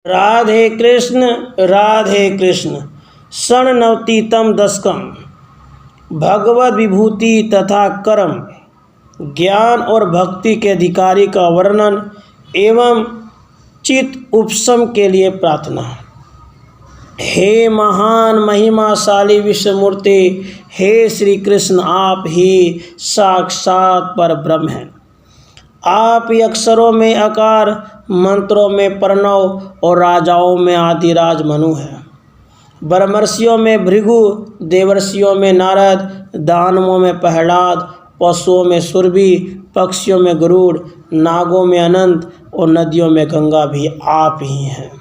राधे कृष्ण। षण्णवतितम दशकम। भगवद विभूति तथा कर्म, ज्ञान और भक्ति के अधिकारी का वर्णन एवं चित्त उपशम के लिए प्रार्थना। हे महान महिमाशाली विश्वमूर्ति, हे श्री कृष्ण, आप ही साक्षात पर ब्रह्म हैं। आप ही अक्षरों में आकार, मंत्रों में प्रणव और राजाओं में आदिराज मनु हैं। ब्रह्मर्षियों में भृगु, देवर्षियों में नारद, दानवों में प्रहलाद, पशुओं में सुरभि, पक्षियों में गरुड़, नागों में अनंत और नदियों में गंगा भी आप ही हैं।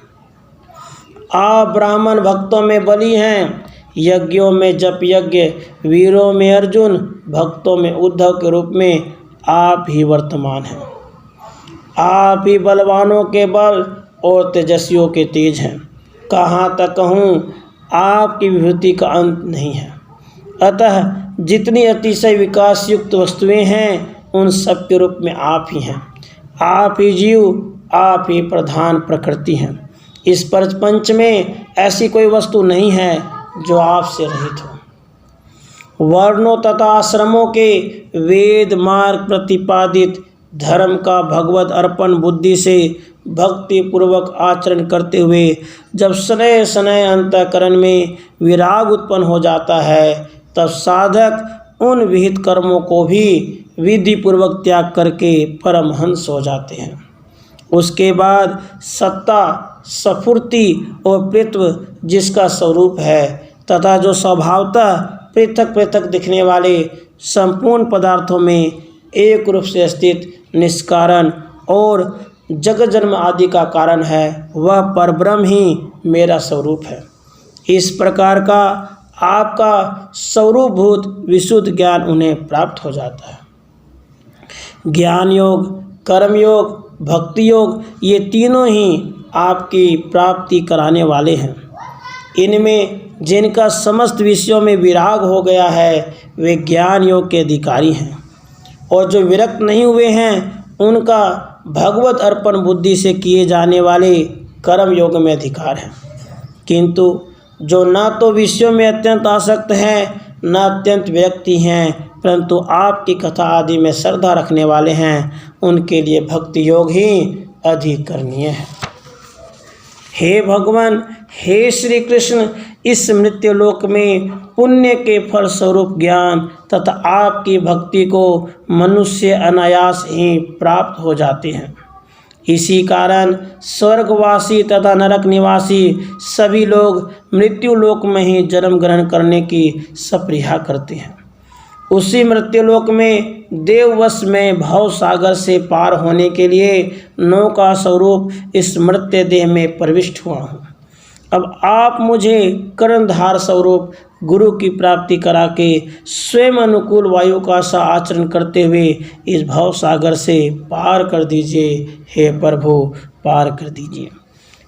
आप ब्राह्मण भक्तों में बलि हैं, यज्ञों में जप यज्ञ, वीरों में अर्जुन, भक्तों में उद्धव के रूप में आप ही वर्तमान हैं। आप ही बलवानों के बल और तेजस्वियों के तेज हैं। कहाँ तक कहूँ, आपकी विभूति का अंत नहीं है। अतः जितनी अतिशय विकास युक्त वस्तुएं हैं, उन सब के रूप में आप ही हैं। आप ही जीव, आप ही प्रधान प्रकृति हैं। इस प्रपंच में ऐसी कोई वस्तु नहीं है जो आपसे रहित हो। वर्णों तथा आश्रमों के वेद मार्ग प्रतिपादित धर्म का भगवत अर्पण बुद्धि से भक्ति पूर्वक आचरण करते हुए जब शनय शनय अंतःकरण में विराग उत्पन्न हो जाता है, तब साधक उन विहित कर्मों को भी विधि पूर्वक त्याग करके परमहंस हो जाते हैं। उसके बाद सत्ता, स्फूर्ति और प्रित्व जिसका स्वरूप है तथा जो स्वभावतः पृथक पृथक दिखने वाले संपूर्ण पदार्थों में एक रूप से स्थित निष्कारण और जगत जन्म आदि का कारण है, वह परब्रह्म ही मेरा स्वरूप है। इस प्रकार का आपका स्वरूपभूत विशुद्ध ज्ञान उन्हें प्राप्त हो जाता है। ज्ञान योग, कर्म योग, भक्ति योग, ये तीनों ही आपकी प्राप्ति कराने वाले हैं। इनमें जिनका समस्त विषयों में विराग हो गया है, वे ज्ञान योग के अधिकारी हैं, और जो विरक्त नहीं हुए हैं, उनका भगवत अर्पण बुद्धि से किए जाने वाले कर्म योग में अधिकार है। किंतु जो न तो विषयों में अत्यंत आसक्त हैं, न अत्यंत विरक्ति हैं, परंतु आपकी कथा आदि में श्रद्धा रखने वाले हैं, उनके लिए भक्ति योग ही अधिक करनीय है। हे भगवान, हे श्री कृष्ण, इस मृत्युलोक में पुण्य के फल स्वरूप ज्ञान तथा आपकी भक्ति को मनुष्य अनायास ही प्राप्त हो जाते हैं। इसी कारण स्वर्गवासी तथा नरक निवासी सभी लोग मृत्युलोक में ही जन्म ग्रहण करने की सप्रिया करते हैं। उसी मृत्युलोक में देववश में भव सागर से पार होने के लिए नौका स्वरूप इस मृत्यु देह में प्रविष्ट हुआ हूँ। अब आप मुझे कर्णधार स्वरूप गुरु की प्राप्ति करा के स्वयं अनुकूल वायु का सा आचरण करते हुए इस भव सागर से पार कर दीजिए। हे प्रभु, पार कर दीजिए।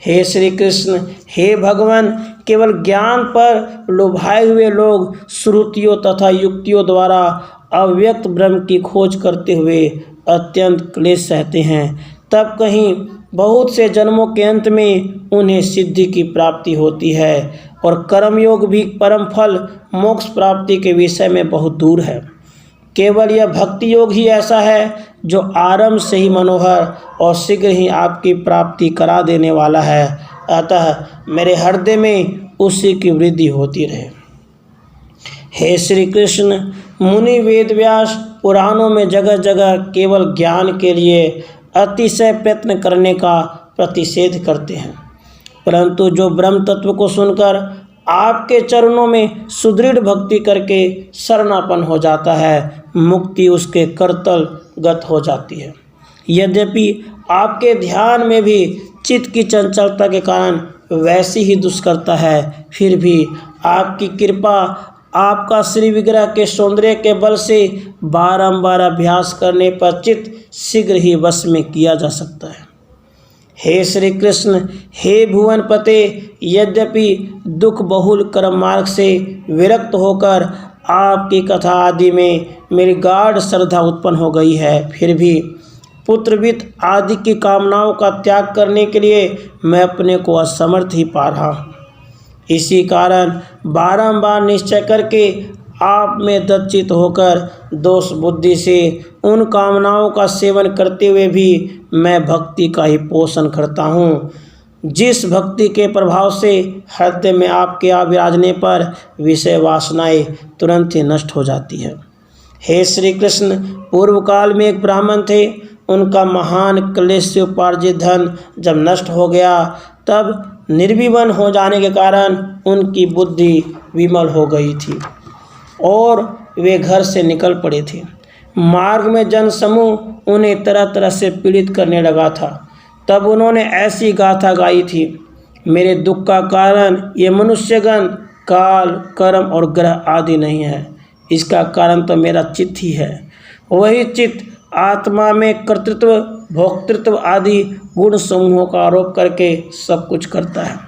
हे श्री कृष्ण, हे भगवान, केवल ज्ञान पर लुभाए हुए लोग श्रुतियों तथा युक्तियों द्वारा अव्यक्त ब्रह्म की खोज करते हुए अत्यंत क्लेश सहते हैं। तब कहीं बहुत से जन्मों के अंत में उन्हें सिद्धि की प्राप्ति होती है, और कर्मयोग भी परम फल मोक्ष प्राप्ति के विषय में बहुत दूर है। केवल यह भक्ति योग ही ऐसा है जो आरंभ से ही मनोहर और शीघ्र ही आपकी प्राप्ति करा देने वाला है। अतः मेरे हृदय में उसी की वृद्धि होती रहे। हे श्री कृष्ण, मुनि वेद व्यास पुराणों में जगह जगह केवल ज्ञान के लिए अतिशय प्रयत्न करने का प्रतिषेध करते हैं, परंतु जो ब्रह्म तत्व को सुनकर आपके चरणों में सुदृढ़ भक्ति करके शरणापन्न हो जाता है, मुक्ति उसके करतल गत हो जाती है। यद्यपि आपके ध्यान में भी चित्त की चंचलता के कारण वैसी ही दुष्करता है, फिर भी आपकी कृपा, आपका श्री विग्रह के सौंदर्य के बल से बारंबार अभ्यास करने पर चित्त शीघ्र ही वश में किया जा सकता है। हे श्री कृष्ण, हे भुवन पते, यद्यपि दुख बहुल कर्म मार्ग से विरक्त होकर आपकी कथा आदि में मेरी गाढ़ श्रद्धा उत्पन्न हो गई है, फिर भी पुत्र वित्त आदि की कामनाओं का त्याग करने के लिए मैं अपने को असमर्थ ही पा रहा हूँ। इसी कारण बारंबार निश्चय करके आप में दत्चित होकर दोष बुद्धि से उन कामनाओं का सेवन करते हुए भी मैं भक्ति का ही पोषण करता हूँ, जिस भक्ति के प्रभाव से हृदय में आपके आ विराजने पर विषय वासनाएं तुरंत ही नष्ट हो जाती है। हे श्री कृष्ण, पूर्व काल में एक ब्राह्मण थे। उनका महान क्लेश से उपार्जित धन जब नष्ट हो गया तब निर्विवन हो जाने के कारण उनकी बुद्धि विमल हो गई थी और वे घर से निकल पड़े थे। मार्ग में जन समूह उन्हें तरह तरह से पीड़ित करने लगा था। तब उन्होंने ऐसी गाथा गाई थी, मेरे दुख का कारण ये मनुष्यगण, काल, कर्म और ग्रह आदि नहीं है, इसका कारण तो मेरा चित्त ही है। वही चित्त आत्मा में कर्तृत्व, भोक्तृत्व आदि गुण समूहों का आरोप करके सब कुछ करता है।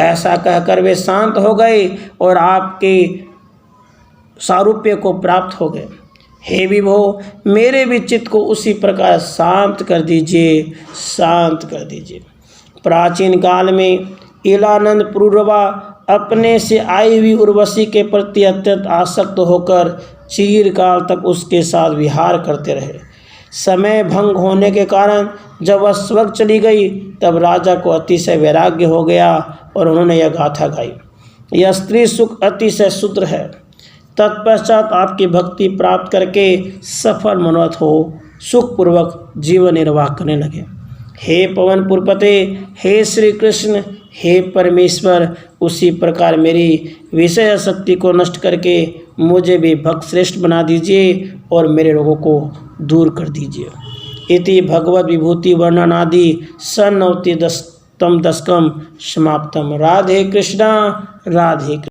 ऐसा कहकर वे शांत हो गए और आपके सारूप्य को प्राप्त हो गए। हे विभो, मेरे भी चित्त को उसी प्रकार शांत कर दीजिए, शांत कर दीजिए। प्राचीन काल में इलानंद पुरुरवा अपने से आई हुई उर्वशी के प्रति अत्यंत आसक्त होकर चिरकाल तक उसके साथ विहार करते रहे। समय भंग होने के कारण जब वह स्वर्ग चली गई तब राजा को अतिशय वैराग्य हो गया और उन्होंने यह गाथा गाई, यह स्त्री सुख अतिशय शुद्र है। तत्पश्चात आपकी भक्ति प्राप्त करके सफल मनोरथ हो सुखपूर्वक जीवन निर्वाह करने लगे। हे पवन पुरपते, हे श्री कृष्ण, हे परमेश्वर, उसी प्रकार मेरी विषय आसक्ति को नष्ट करके मुझे भी भक्त श्रेष्ठ बना दीजिए और मेरे रोगों को दूर कर दीजिए। इति भगवद विभूति वर्णनादि सन 99तम दशकम समाप्तम। राधे कृष्णा, राधे कृष्ण।